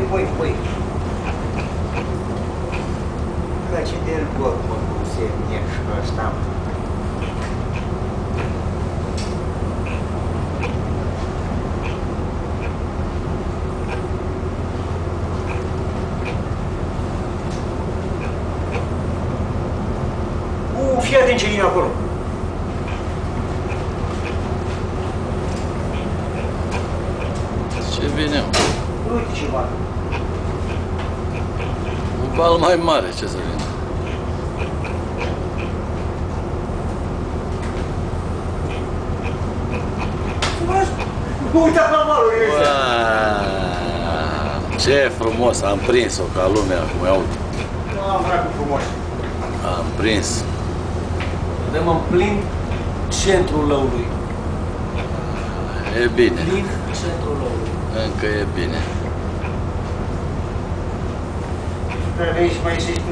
Păi. Că ce de gol, mă, cu semne și ăsta. Fii atent ce vine acolo. Ce vine? Uite ceva. Un bal mai mare, ce să vină? Uite la malul ăsta. Ce frumos, am prins-o ca lumea, cum iau. Nu am dracu frumos. Am prins. Dăm în plin centrul lăului. E bine. Plin centrul lăului. Încă e bine. Trebuie să mai ieșești